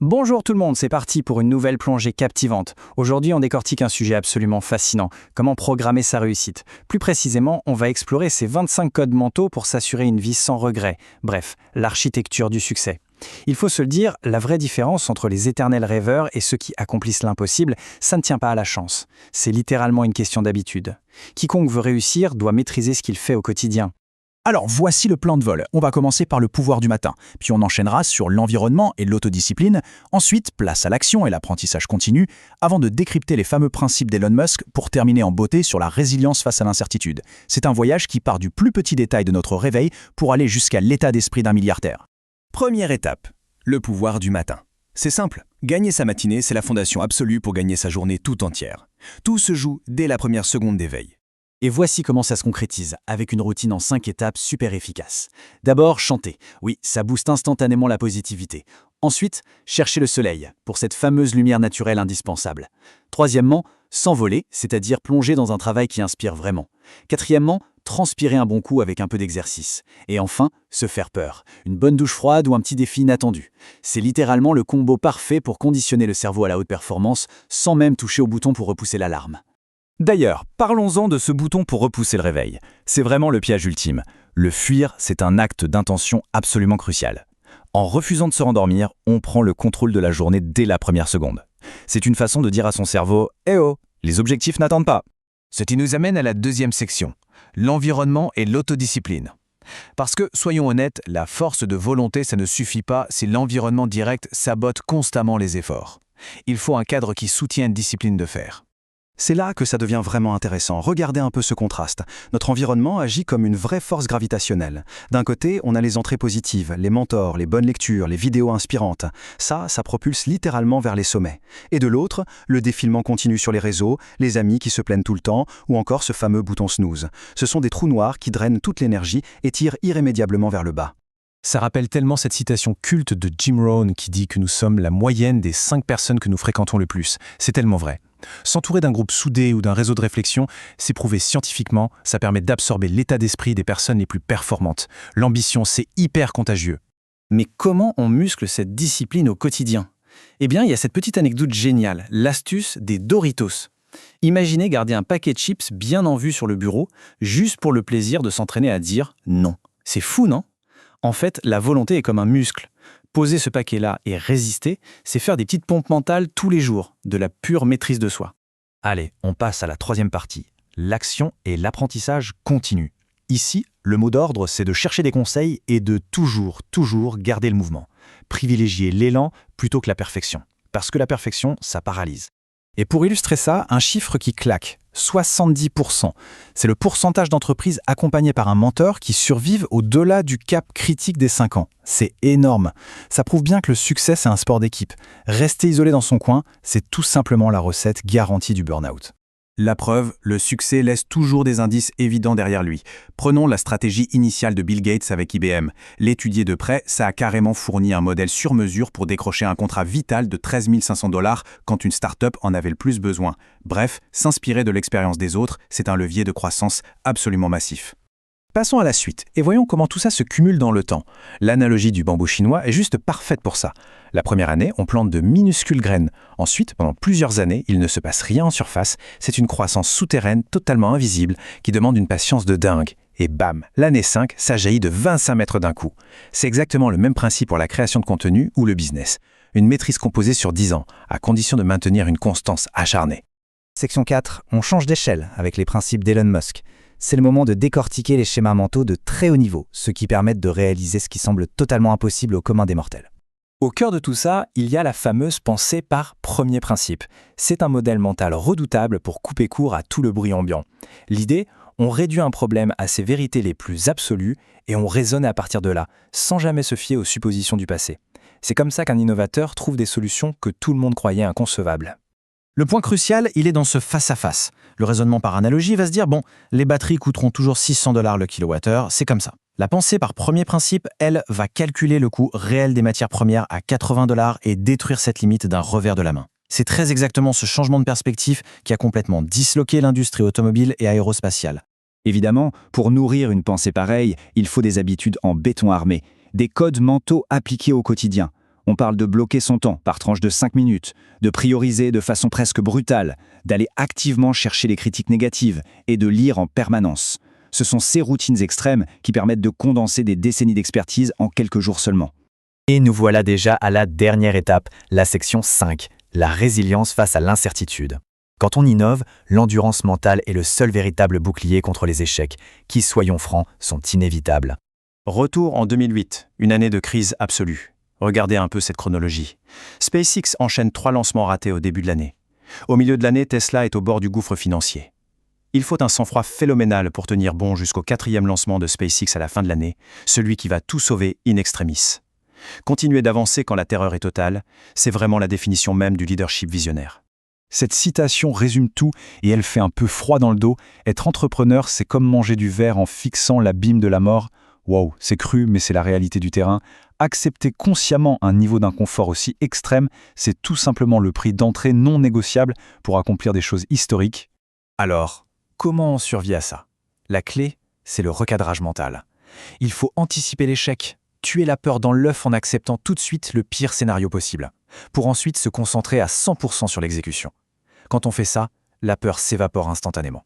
Bonjour tout le monde, c'est parti pour une nouvelle plongée captivante. Aujourd'hui, on décortique un sujet absolument fascinant, comment programmer sa réussite. Plus précisément, on va explorer ces 25 codes mentaux pour s'assurer une vie sans regret. Bref, l'architecture du succès. Il faut se le dire, la vraie différence entre les éternels rêveurs et ceux qui accomplissent l'impossible, ça ne tient pas à la chance. C'est littéralement une question d'habitude. Quiconque veut réussir doit maîtriser ce qu'il fait au quotidien. Alors voici le plan de vol. On va commencer par le pouvoir du matin, puis on enchaînera sur l'environnement et l'autodiscipline. Ensuite, place à l'action et l'apprentissage continu, avant de décrypter les fameux principes d'Elon Musk pour terminer en beauté sur la résilience face à l'incertitude. C'est un voyage qui part du plus petit détail de notre réveil pour aller jusqu'à l'état d'esprit d'un milliardaire. Première étape, le pouvoir du matin. C'est simple, gagner sa matinée, c'est la fondation absolue pour gagner sa journée tout entière. Tout se joue dès la première seconde d'éveil. Et voici comment ça se concrétise, avec une routine en 5 étapes super efficace. D'abord, chanter. Oui, ça booste instantanément la positivité. Ensuite, chercher le soleil, pour cette fameuse lumière naturelle indispensable. Troisièmement, s'envoler, c'est-à-dire plonger dans un travail qui inspire vraiment. Quatrièmement, transpirer un bon coup avec un peu d'exercice. Et enfin, se faire peur. Une bonne douche froide ou un petit défi inattendu. C'est littéralement le combo parfait pour conditionner le cerveau à la haute performance, sans même toucher au bouton pour repousser l'alarme. D'ailleurs, parlons-en de ce bouton pour repousser le réveil. C'est vraiment le piège ultime. Le fuir, c'est un acte d'intention absolument crucial. En refusant de se rendormir, on prend le contrôle de la journée dès la première seconde. C'est une façon de dire à son cerveau « Eh oh, les objectifs n'attendent pas !» Ce qui nous amène à la deuxième section, l'environnement et l'autodiscipline. Parce que, soyons honnêtes, la force de volonté, ça ne suffit pas si l'environnement direct sabote constamment les efforts. Il faut un cadre qui soutient une discipline de fer. C'est là que ça devient vraiment intéressant. Regardez un peu ce contraste. Notre environnement agit comme une vraie force gravitationnelle. D'un côté, on a les entrées positives, les mentors, les bonnes lectures, les vidéos inspirantes. Ça propulse littéralement vers les sommets. Et de l'autre, le défilement continu sur les réseaux, les amis qui se plaignent tout le temps, ou encore ce fameux bouton snooze. Ce sont des trous noirs qui drainent toute l'énergie et tirent irrémédiablement vers le bas. Ça rappelle tellement cette citation culte de Jim Rohn qui dit que nous sommes la moyenne des 5 personnes que nous fréquentons le plus. C'est tellement vrai. S'entourer d'un groupe soudé ou d'un réseau de réflexion, c'est prouvé scientifiquement, ça permet d'absorber l'état d'esprit des personnes les plus performantes. L'ambition, c'est hyper contagieux. Mais comment on muscle cette discipline au quotidien ? Eh bien, il y a cette petite anecdote géniale, l'astuce des Doritos. Imaginez garder un paquet de chips bien en vue sur le bureau, juste pour le plaisir de s'entraîner à dire non. C'est fou, non ? En fait, la volonté est comme un muscle. Poser ce paquet-là et résister, c'est faire des petites pompes mentales tous les jours, de la pure maîtrise de soi. Allez, on passe à la troisième partie, l'action et l'apprentissage continu. Ici, le mot d'ordre, c'est de chercher des conseils et de toujours garder le mouvement. Privilégier l'élan plutôt que la perfection. Parce que la perfection, ça paralyse. Et pour illustrer ça, un chiffre qui claque, 70%. C'est le pourcentage d'entreprises accompagnées par un mentor qui survivent au-delà du cap critique des 5 ans. C'est énorme. Ça prouve bien que le succès, c'est un sport d'équipe. Rester isolé dans son coin, c'est tout simplement la recette garantie du burn-out. La preuve, le succès laisse toujours des indices évidents derrière lui. Prenons la stratégie initiale de Bill Gates avec IBM. L'étudier de près, ça a carrément fourni un modèle sur mesure pour décrocher un contrat vital de 13 500 $ quand une start-up en avait le plus besoin. Bref, s'inspirer de l'expérience des autres, c'est un levier de croissance absolument massif. Passons à la suite et voyons comment tout ça se cumule dans le temps. L'analogie du bambou chinois est juste parfaite pour ça. La première année, on plante de minuscules graines. Ensuite, pendant plusieurs années, il ne se passe rien en surface. C'est une croissance souterraine totalement invisible qui demande une patience de dingue. Et bam, l'année 5, ça jaillit de 25 mètres d'un coup. C'est exactement le même principe pour la création de contenu ou le business. Une maîtrise composée sur 10 ans, à condition de maintenir une constance acharnée. Section 4, on change d'échelle avec les principes d'Elon Musk. C'est le moment de décortiquer les schémas mentaux de très haut niveau, ceux qui permettent de réaliser ce qui semble totalement impossible au commun des mortels. Au cœur de tout ça, il y a la fameuse pensée par premier principe. C'est un modèle mental redoutable pour couper court à tout le bruit ambiant. L'idée, on réduit un problème à ses vérités les plus absolues et on raisonne à partir de là, sans jamais se fier aux suppositions du passé. C'est comme ça qu'un innovateur trouve des solutions que tout le monde croyait inconcevables. Le point crucial, il est dans ce face-à-face. Le raisonnement par analogie va se dire, bon, les batteries coûteront toujours 600 $ le kilowattheure, c'est comme ça. La pensée par premier principe, elle, va calculer le coût réel des matières premières à 80 $ et détruire cette limite d'un revers de la main. C'est très exactement ce changement de perspective qui a complètement disloqué l'industrie automobile et aérospatiale. Évidemment, pour nourrir une pensée pareille, il faut des habitudes en béton armé, des codes mentaux appliqués au quotidien. On parle de bloquer son temps par tranche de 5 minutes, de prioriser de façon presque brutale, d'aller activement chercher les critiques négatives et de lire en permanence. Ce sont ces routines extrêmes qui permettent de condenser des décennies d'expertise en quelques jours seulement. Et nous voilà déjà à la dernière étape, la section 5, la résilience face à l'incertitude. Quand on innove, l'endurance mentale est le seul véritable bouclier contre les échecs, qui, soyons francs, sont inévitables. Retour en 2008, une année de crise absolue. Regardez un peu cette chronologie. SpaceX enchaîne 3 lancements ratés au début de l'année. Au milieu de l'année, Tesla est au bord du gouffre financier. Il faut un sang-froid phénoménal pour tenir bon jusqu'au 4e lancement de SpaceX à la fin de l'année, celui qui va tout sauver in extremis. Continuer d'avancer quand la terreur est totale, c'est vraiment la définition même du leadership visionnaire. Cette citation résume tout et elle fait un peu froid dans le dos. Être entrepreneur, c'est comme manger du verre en fixant l'abîme de la mort. Waouh, c'est cru, mais c'est la réalité du terrain. Accepter consciemment un niveau d'inconfort aussi extrême, c'est tout simplement le prix d'entrée non négociable pour accomplir des choses historiques. Alors, comment on survit à ça? La clé, c'est le recadrage mental. Il faut anticiper l'échec, tuer la peur dans l'œuf en acceptant tout de suite le pire scénario possible, pour ensuite se concentrer à 100% sur l'exécution. Quand on fait ça, la peur s'évapore instantanément.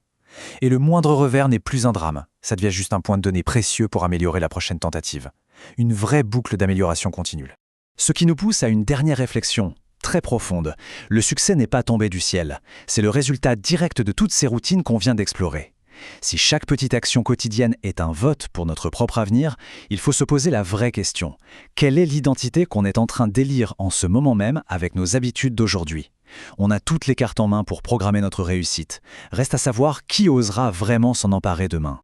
Et le moindre revers n'est plus un drame, ça devient juste un point de données précieux pour améliorer la prochaine tentative. Une vraie boucle d'amélioration continue. Ce qui nous pousse à une dernière réflexion, très profonde. Le succès n'est pas tombé du ciel, c'est le résultat direct de toutes ces routines qu'on vient d'explorer. Si chaque petite action quotidienne est un vote pour notre propre avenir, il faut se poser la vraie question. Quelle est l'identité qu'on est en train d'élire en ce moment même avec nos habitudes d'aujourd'hui? On a toutes les cartes en main pour programmer notre réussite. Reste à savoir qui osera vraiment s'en emparer demain.